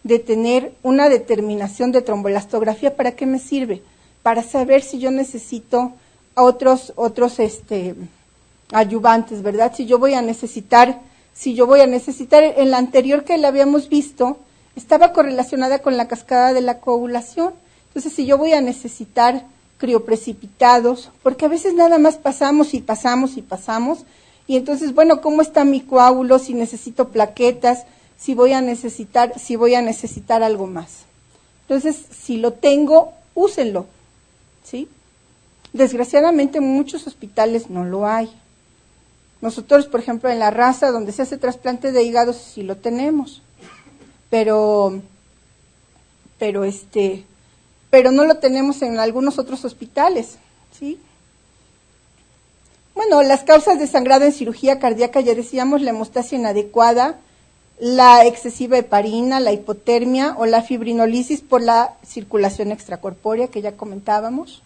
de tener una determinación de tromboelastografía, ¿para qué me sirve? Para saber si yo necesito otros ayudantes, ¿verdad? Si yo voy a necesitar, en la anterior que la habíamos visto, estaba correlacionada con la cascada de la coagulación. Entonces, si yo voy a necesitar crioprecipitados, porque a veces nada más pasamos, y entonces, bueno, ¿cómo está mi coágulo? Si necesito plaquetas, si voy a necesitar algo más. Entonces, si lo tengo, úsenlo, ¿sí? Desgraciadamente, en muchos hospitales no lo hay. Nosotros, por ejemplo, en La Raza, donde se hace trasplante de hígado, sí lo tenemos, pero no lo tenemos en algunos otros hospitales, ¿sí? Bueno, las causas de sangrado en cirugía cardíaca, ya decíamos, la hemostasia inadecuada, la excesiva heparina, la hipotermia o la fibrinolisis por la circulación extracorpórea, que ya comentábamos.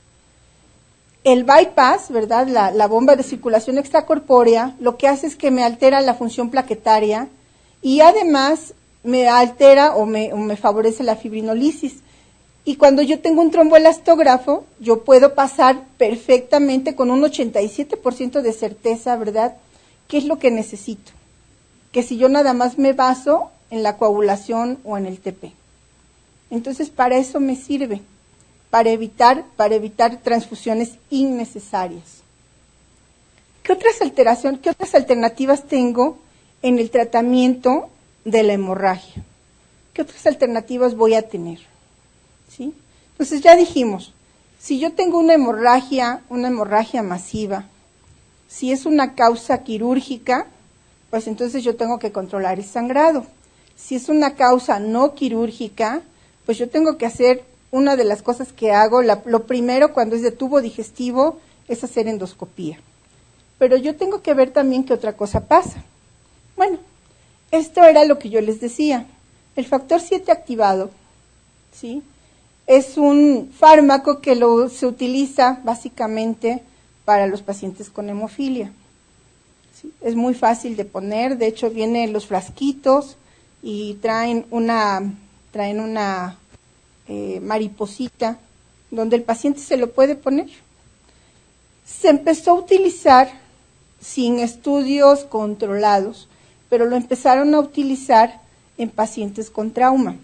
El bypass, ¿verdad? La bomba de circulación extracorpórea, lo que hace es que me altera la función plaquetaria y además me altera o me favorece la fibrinolisis. Y cuando yo tengo un tromboelastógrafo, yo puedo pasar perfectamente con un 87% de certeza, ¿verdad? ¿Qué es lo que necesito? Que si yo nada más me baso en la coagulación o en el TP. Entonces, para eso me sirve, para evitar transfusiones innecesarias. ¿Qué otras alternativas tengo en el tratamiento de la hemorragia? ¿Qué otras alternativas voy a tener? ¿Sí? Entonces ya dijimos, si yo tengo una hemorragia masiva, si es una causa quirúrgica, pues entonces yo tengo que controlar el sangrado. Si es una causa no quirúrgica, pues yo tengo que hacer una de las cosas que hago, lo primero cuando es de tubo digestivo, es hacer endoscopía. Pero yo tengo que ver también qué otra cosa pasa. Bueno, esto era lo que yo les decía. El factor 7 activado, ¿sí?, es un fármaco que se utiliza básicamente para los pacientes con hemofilia. ¿Sí? Es muy fácil de poner, de hecho vienen los frasquitos y traen una mariposita donde el paciente se lo puede poner. Se empezó a utilizar sin estudios controlados, pero lo empezaron a utilizar en pacientes con trauma.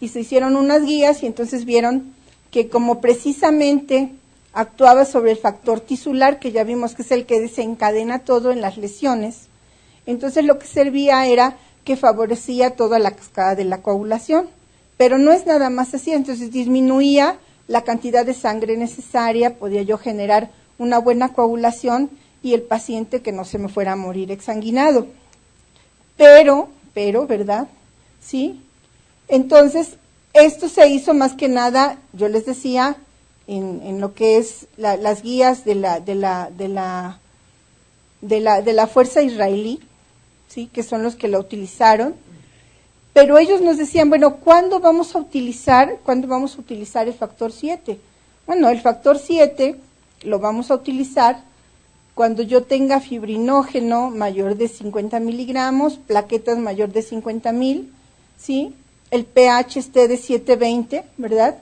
Y se hicieron unas guías y entonces vieron que como precisamente actuaba sobre el factor tisular, que ya vimos que es el que desencadena todo en las lesiones, entonces lo que servía era que favorecía toda la cascada de la coagulación, pero no es nada más así, entonces disminuía la cantidad de sangre necesaria, podía yo generar una buena coagulación y el paciente que no se me fuera a morir exsanguinado. Pero, ¿verdad? ¿Sí? Entonces, esto se hizo más que nada, yo les decía, en lo que es las guías de la fuerza israelí, ¿sí?, que son los que lo utilizaron, pero ellos nos decían, bueno, ¿cuándo vamos a utilizar el factor 7? Bueno, el factor 7 lo vamos a utilizar cuando yo tenga fibrinógeno mayor de 50 miligramos, plaquetas mayor de 50,000, ¿sí?, el pH esté de 720, ¿verdad?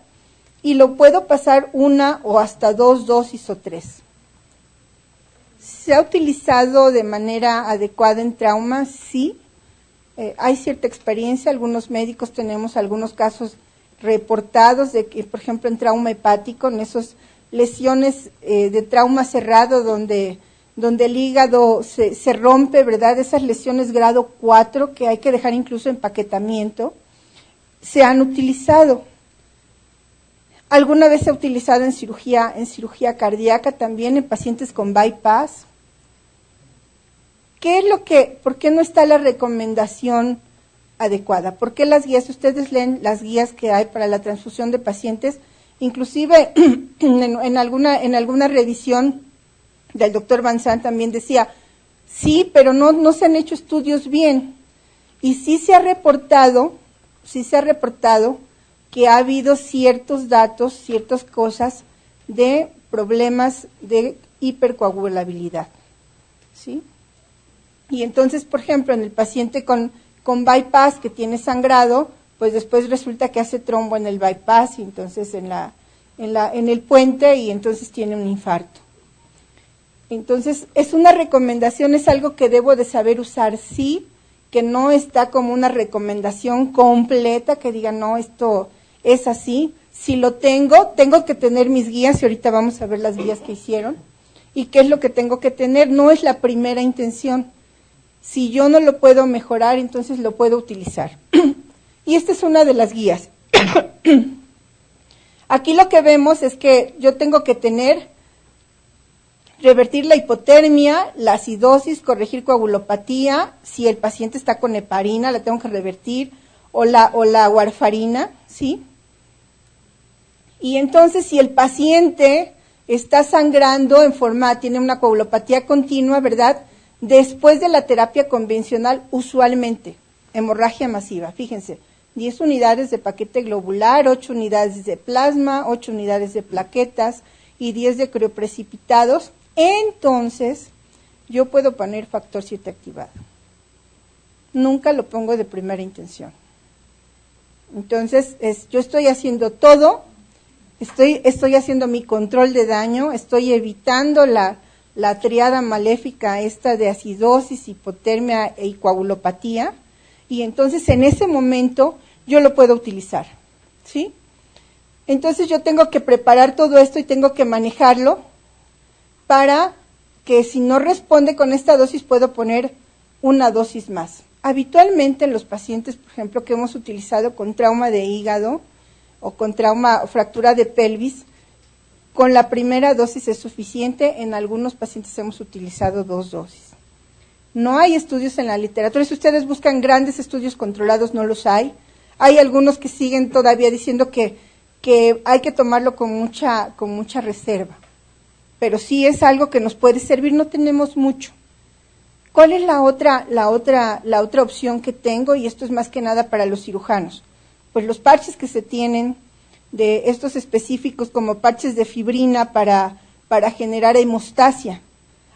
Y lo puedo pasar una o hasta 2 dosis o 3. ¿Se ha utilizado de manera adecuada en trauma? Sí. Hay cierta experiencia, algunos médicos tenemos algunos casos reportados de que, por ejemplo, en trauma hepático, en esas lesiones de trauma cerrado donde el hígado se rompe, ¿verdad? Esas lesiones grado 4 que hay que dejar incluso empaquetamiento, se han utilizado. Alguna vez se ha utilizado en cirugía cardíaca también, en pacientes con bypass. ¿Por qué no está la recomendación adecuada? ¿Por qué las guías? Ustedes leen las guías que hay para la transfusión de pacientes, inclusive en alguna revisión del doctor Van Sant también decía, sí, pero no se han hecho estudios bien. Y sí se ha reportado que ha habido ciertos datos, ciertas cosas de problemas de hipercoagulabilidad, ¿sí? Y entonces, por ejemplo, en el paciente con bypass que tiene sangrado, pues después resulta que hace trombo en el bypass y entonces en el puente y entonces tiene un infarto. Entonces, es una recomendación, es algo que debo de saber usar, sí, que no está como una recomendación completa que diga, no, esto es así. Si lo tengo que tener mis guías y ahorita vamos a ver las guías que hicieron. ¿Y qué es lo que tengo que tener? No es la primera intención. Si yo no lo puedo mejorar, entonces lo puedo utilizar. Y esta es una de las guías. Aquí lo que vemos es que yo tengo que revertir la hipotermia, la acidosis, corregir coagulopatía, si el paciente está con heparina, la tengo que revertir, o la warfarina, ¿sí? Y entonces, si el paciente está sangrando tiene una coagulopatía continua, ¿verdad? Después de la terapia convencional, usualmente, hemorragia masiva, fíjense, 10 unidades de paquete globular, 8 unidades de plasma, 8 unidades de plaquetas y 10 de crioprecipitados, entonces yo puedo poner factor 7 activado. Nunca lo pongo de primera intención. Entonces, yo estoy haciendo todo, estoy haciendo mi control de daño, estoy evitando la triada maléfica esta de acidosis, hipotermia y coagulopatía, y entonces en ese momento yo lo puedo utilizar, ¿sí? Entonces yo tengo que preparar todo esto y tengo que manejarlo para que si no responde con esta dosis puedo poner una dosis más. Habitualmente en los pacientes, por ejemplo, que hemos utilizado con trauma de hígado o con fractura de pelvis, con la primera dosis es suficiente. En algunos pacientes hemos utilizado 2 dosis. No hay estudios en la literatura. Si ustedes buscan grandes estudios controlados, no los hay. Hay algunos que siguen todavía diciendo que hay que tomarlo con mucha reserva. Pero sí es algo que nos puede servir, no tenemos mucho. ¿Cuál es la otra opción que tengo? Y esto es más que nada para los cirujanos. Pues los parches que se tienen de estos específicos como parches de fibrina para generar hemostasia.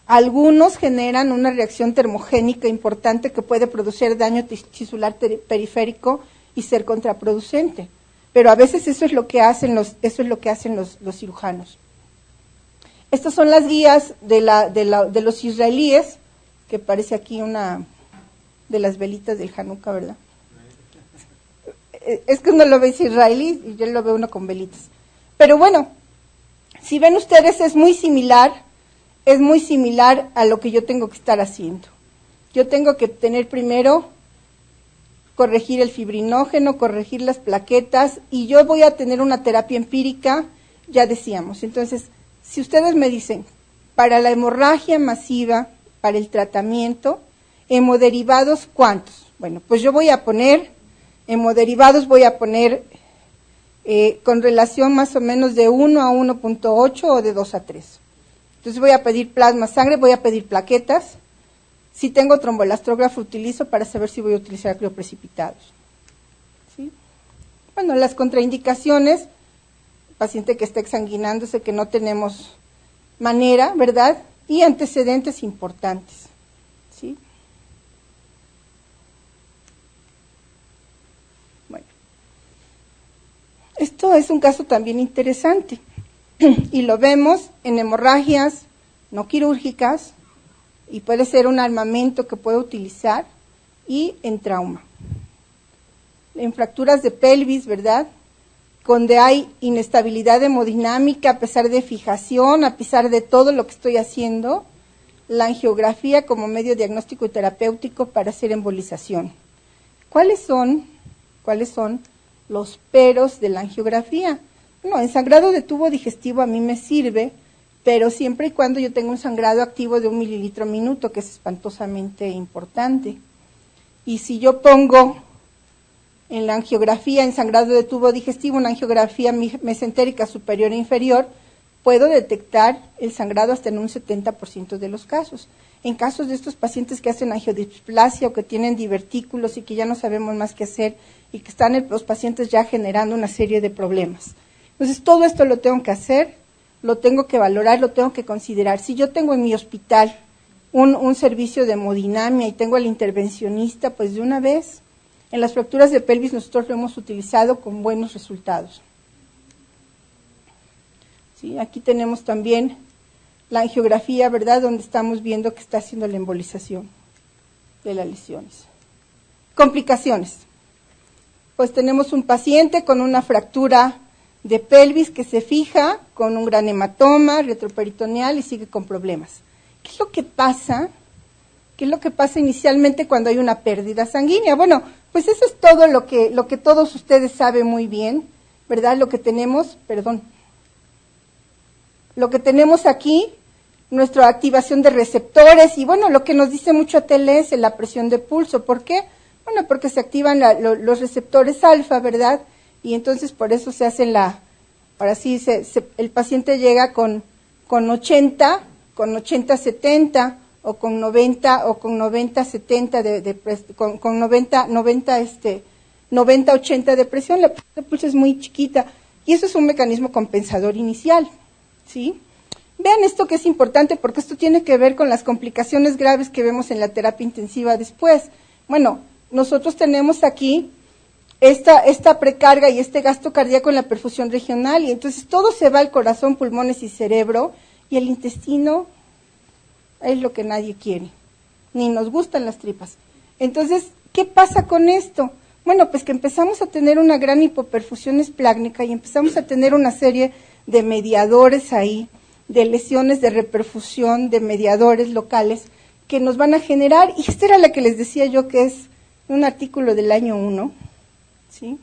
Algunos generan una reacción termogénica importante que puede producir daño tisular periférico y ser contraproducente. Pero a veces eso es lo que hacen los cirujanos. Estas son las guías de los israelíes, que parece aquí una de las velitas del Hanukkah, ¿verdad? Es que uno lo ve israelí y yo lo veo uno con velitas. Pero bueno, si ven ustedes es muy similar a lo que yo tengo que estar haciendo. Yo tengo que tener primero, corregir el fibrinógeno, corregir las plaquetas, y yo voy a tener una terapia empírica, ya decíamos. Entonces, si ustedes me dicen, para la hemorragia masiva, para el tratamiento, hemoderivados, ¿cuántos? Bueno, pues yo voy a poner, hemoderivados con relación más o menos de 1 a 1.8 o de 2 a 3. Entonces voy a pedir plasma sangre, voy a pedir plaquetas. Si tengo tromboelastrógrafo utilizo para saber si voy a utilizar crioprecipitados. ¿Sí? Bueno, las contraindicaciones, paciente que está exsanguinándose, que no tenemos manera, ¿verdad? Y antecedentes importantes. ¿Sí? Bueno, esto es un caso también interesante y lo vemos en hemorragias no quirúrgicas y puede ser un armamento que puede utilizar y en trauma. En fracturas de pelvis, ¿verdad? Donde hay inestabilidad hemodinámica a pesar de fijación, a pesar de todo lo que estoy haciendo, la angiografía como medio diagnóstico y terapéutico para hacer embolización. ¿Cuáles son los peros de la angiografía? Bueno, el sangrado de tubo digestivo a mí me sirve, pero siempre y cuando yo tenga un sangrado activo de 1 mililitro minuto, que es espantosamente importante. Y si yo pongo en la angiografía, en sangrado de tubo digestivo, una angiografía mesentérica superior e inferior, puedo detectar el sangrado hasta en un 70% de los casos. En casos de estos pacientes que hacen angiodisplasia o que tienen divertículos y que ya no sabemos más qué hacer y que están los pacientes ya generando una serie de problemas. Entonces, todo esto lo tengo que hacer, lo tengo que valorar, lo tengo que considerar. Si yo tengo en mi hospital un servicio de hemodinamia y tengo al intervencionista, pues de una vez. En las fracturas de pelvis nosotros lo hemos utilizado con buenos resultados. ¿Sí? Aquí tenemos también la angiografía, ¿verdad?, donde estamos viendo que está haciendo la embolización de las lesiones. Complicaciones. Pues tenemos un paciente con una fractura de pelvis que se fija con un gran hematoma retroperitoneal y sigue con problemas. ¿Qué es lo que pasa? ¿Qué es lo que pasa inicialmente cuando hay una pérdida sanguínea? Bueno, pues eso es todo lo que todos ustedes saben muy bien, ¿verdad? Lo que tenemos aquí, nuestra activación de receptores, y bueno, lo que nos dice mucho ATLS es la presión de pulso. ¿Por qué? Bueno, porque se activan los receptores alfa, ¿verdad? Y entonces por eso se hacen el paciente llega con 80, 70, o con 90 70 con 90 80 de presión. La presión de pulso es muy chiquita y eso es un mecanismo compensador inicial, ¿sí? Vean esto que es importante porque esto tiene que ver con las complicaciones graves que vemos en la terapia intensiva después. Bueno, nosotros tenemos aquí esta precarga y este gasto cardíaco en la perfusión regional y entonces todo se va al corazón, pulmones y cerebro y el intestino es lo que nadie quiere, ni nos gustan las tripas. Entonces, ¿qué pasa con esto? Bueno, pues que empezamos a tener una gran hipoperfusión esplácnica y empezamos a tener una serie de mediadores ahí, de lesiones de reperfusión, de mediadores locales que nos van a generar, y esta era la que les decía yo que es un artículo del año 1, ¿sí?,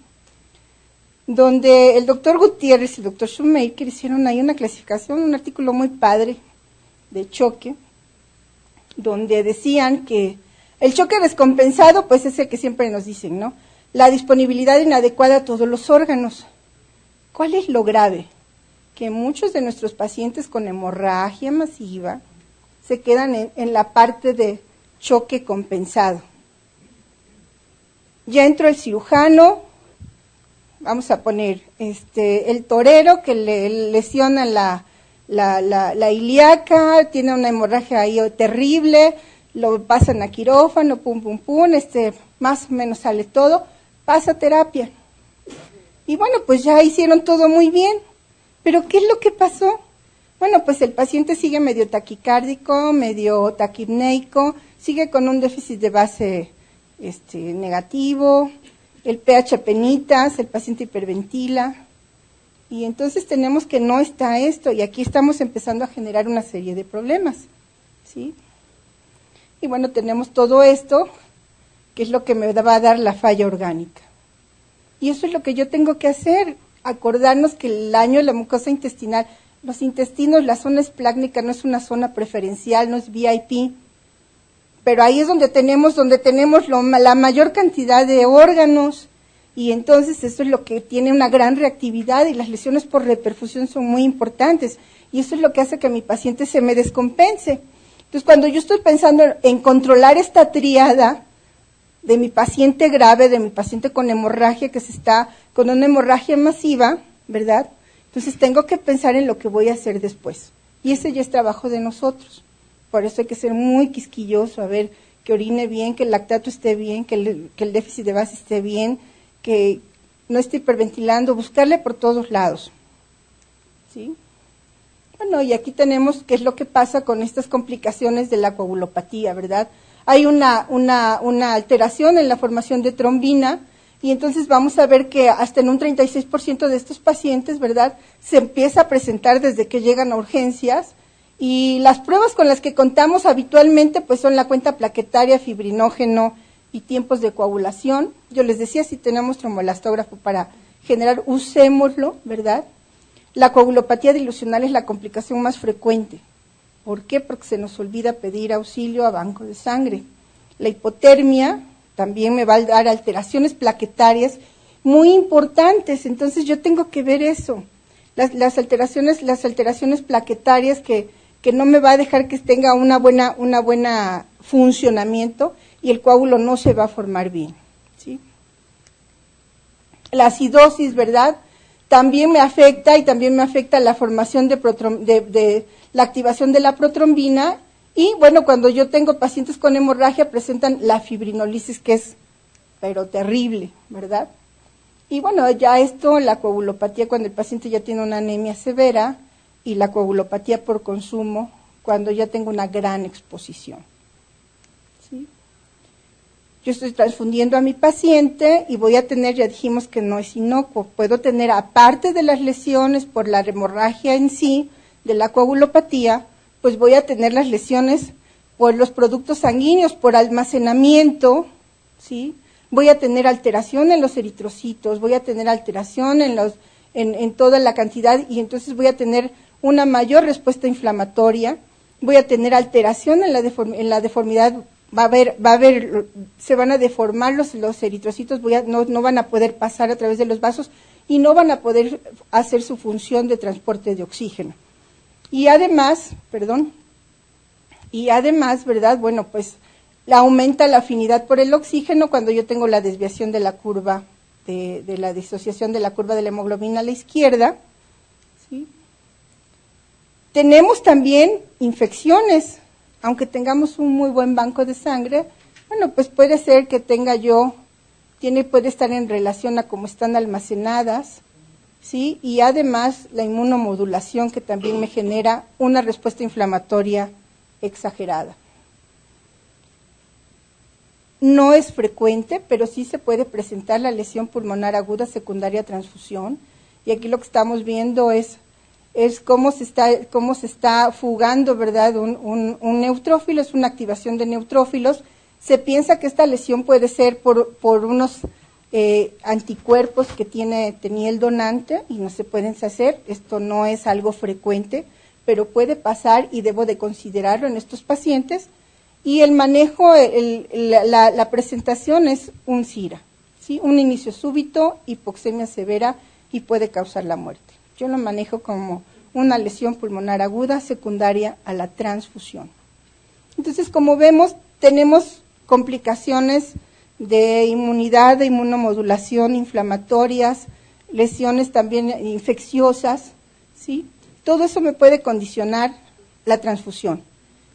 donde el doctor Gutiérrez y el doctor Schumacher hicieron ahí una clasificación, un artículo muy padre de choque, donde decían que el choque descompensado, pues es el que siempre nos dicen, ¿no? la disponibilidad inadecuada a todos los órganos. ¿Cuál es lo grave? Que muchos de nuestros pacientes con hemorragia masiva se quedan en la parte de choque compensado. Ya entró el cirujano, vamos a poner el torero que le lesiona la ilíaca, tiene una hemorragia ahí terrible, lo pasan a quirófano, pum, pum, pum, más o menos sale todo, pasa terapia. Y bueno, pues ya hicieron todo muy bien, pero ¿qué es lo que pasó? Bueno, pues el paciente sigue medio taquicárdico, medio taquipneico, sigue con un déficit de base negativo, el pH penitas, el paciente hiperventila, y entonces tenemos que no está esto, y aquí estamos empezando a generar una serie de problemas, ¿sí? Y bueno, tenemos todo esto, que es lo que me va a dar la falla orgánica. Y eso es lo que yo tengo que hacer, acordarnos que el daño de la mucosa intestinal, los intestinos, la zona esplácnica no es una zona preferencial, no es VIP, pero ahí es donde tenemos la mayor cantidad de órganos, y entonces eso es lo que tiene una gran reactividad, y las lesiones por reperfusión son muy importantes, y eso es lo que hace que mi paciente se me descompense. Entonces, cuando yo estoy pensando en controlar esta tríada de mi paciente grave, de mi paciente con hemorragia, que se está con una hemorragia masiva, ¿verdad? Entonces tengo que pensar en lo que voy a hacer después, y ese ya es trabajo de nosotros. Por eso hay que ser muy quisquilloso, a ver que orine bien, que el lactato esté bien, que el déficit de base esté bien, que no esté hiperventilando, buscarle por todos lados, ¿sí? Bueno, y aquí tenemos qué es lo que pasa con estas complicaciones de la coagulopatía, ¿verdad? Hay una alteración en la formación de trombina, y entonces vamos a ver que hasta en un 36% de estos pacientes, ¿verdad?, se empieza a presentar desde que llegan a urgencias. Y las pruebas con las que contamos habitualmente pues son la cuenta plaquetaria, fibrinógeno y tiempos de coagulación. Yo les decía, si tenemos tromboelastógrafo para generar, usémoslo, ¿verdad? La coagulopatía dilucional es la complicación más frecuente. ¿Por qué? Porque se nos olvida pedir auxilio a banco de sangre. La hipotermia también me va a dar alteraciones plaquetarias muy importantes, entonces yo tengo que ver eso. Las alteraciones plaquetarias que no me va a dejar que tenga una buena funcionamiento, y el coágulo no se va a formar bien, ¿sí? La acidosis, ¿verdad?, también me afecta, y también me afecta la formación de la activación de la protrombina, y bueno, cuando yo tengo pacientes con hemorragia presentan la fibrinolisis, que es pero terrible, ¿verdad? Y bueno, ya esto, la coagulopatía cuando el paciente ya tiene una anemia severa, y la coagulopatía por consumo cuando ya tengo una gran exposición, ¿sí? Yo estoy transfundiendo a mi paciente y voy a tener, ya dijimos que no es inocuo, puedo tener, aparte de las lesiones por la hemorragia en sí, de la coagulopatía, pues voy a tener las lesiones por los productos sanguíneos, por almacenamiento, ¿sí? Voy a tener alteración en los eritrocitos, voy a tener alteración en toda la cantidad, y entonces voy a tener una mayor respuesta inflamatoria, voy a tener alteración en la deformidad, se van a deformar los eritrocitos, no van a poder pasar a través de los vasos, y no van a poder hacer su función de transporte de oxígeno. Y además, ¿verdad? Bueno, pues aumenta la afinidad por el oxígeno cuando yo tengo la desviación de la curva, de la disociación de la curva de la hemoglobina a la izquierda, ¿sí? Tenemos también infecciones, aunque tengamos un muy buen banco de sangre, bueno, pues puede ser que puede estar en relación a cómo están almacenadas, ¿sí? Y además la inmunomodulación, que también me genera una respuesta inflamatoria exagerada. No es frecuente, pero sí se puede presentar la lesión pulmonar aguda secundaria a transfusión, y aquí lo que estamos viendo es cómo se está fugando, ¿verdad?, un neutrófilo, es una activación de neutrófilos. Se piensa que esta lesión puede ser por unos anticuerpos que tenía el donante, y no se pueden hacer. Esto no es algo frecuente, pero puede pasar y debo de considerarlo en estos pacientes. Y el manejo, la presentación es un CIRA, ¿sí? ¿sí? Un inicio súbito, hipoxemia severa y puede causar la muerte. Yo lo manejo como una lesión pulmonar aguda secundaria a la transfusión. Entonces, como vemos, tenemos complicaciones de inmunidad, de inmunomodulación, inflamatorias, lesiones también infecciosas, ¿sí? Todo eso me puede condicionar la transfusión.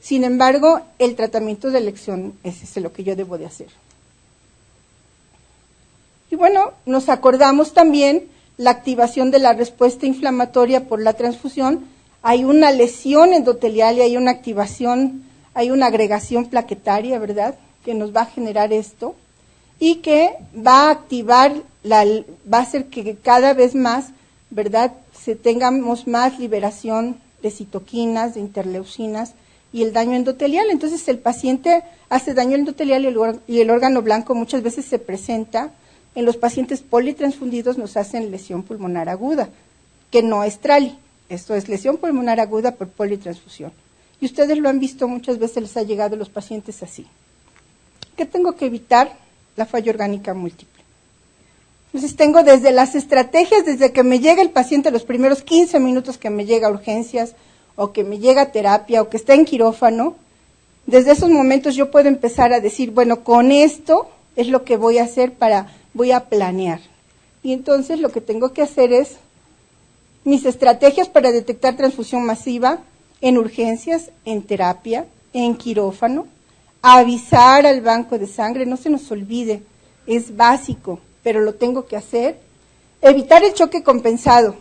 Sin embargo, el tratamiento de elección es lo que yo debo de hacer. Y bueno, nos acordamos también la activación de la respuesta inflamatoria por la transfusión. Hay una lesión endotelial y hay una activación, hay una agregación plaquetaria, ¿verdad?, que nos va a generar esto y que va a activar, va a hacer que cada vez más, ¿verdad?, tengamos más liberación de citoquinas, de interleucinas y el daño endotelial. Entonces el paciente hace daño endotelial y el órgano blanco muchas veces se presenta. En los pacientes politransfundidos nos hacen lesión pulmonar aguda, que no es TRALI. Esto es lesión pulmonar aguda por politransfusión. Y ustedes lo han visto, muchas veces les ha llegado a los pacientes así. ¿Qué tengo que evitar? La falla orgánica múltiple. Entonces tengo desde las estrategias, desde que me llega el paciente, los primeros 15 minutos que me llega a urgencias, o que me llega a terapia, o que está en quirófano, desde esos momentos yo puedo empezar a decir, bueno, con esto es lo que voy a hacer voy a planear. Y entonces lo que tengo que hacer es mis estrategias para detectar transfusión masiva en urgencias, en terapia, en quirófano, avisar al banco de sangre, no se nos olvide, es básico, pero lo tengo que hacer. Evitar el choque compensado,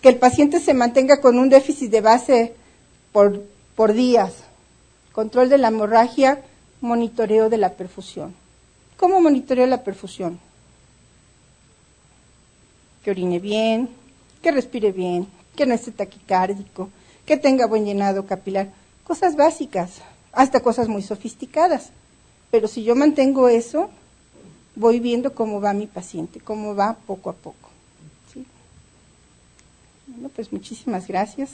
que el paciente se mantenga con un déficit de base por días, control de la hemorragia, monitoreo de la perfusión. ¿Cómo monitoreo la perfusión? Que orine bien, que respire bien, que no esté taquicárdico, que tenga buen llenado capilar. Cosas básicas, hasta cosas muy sofisticadas. Pero si yo mantengo eso, voy viendo cómo va mi paciente, cómo va poco a poco. ¿Sí? Bueno, pues muchísimas gracias.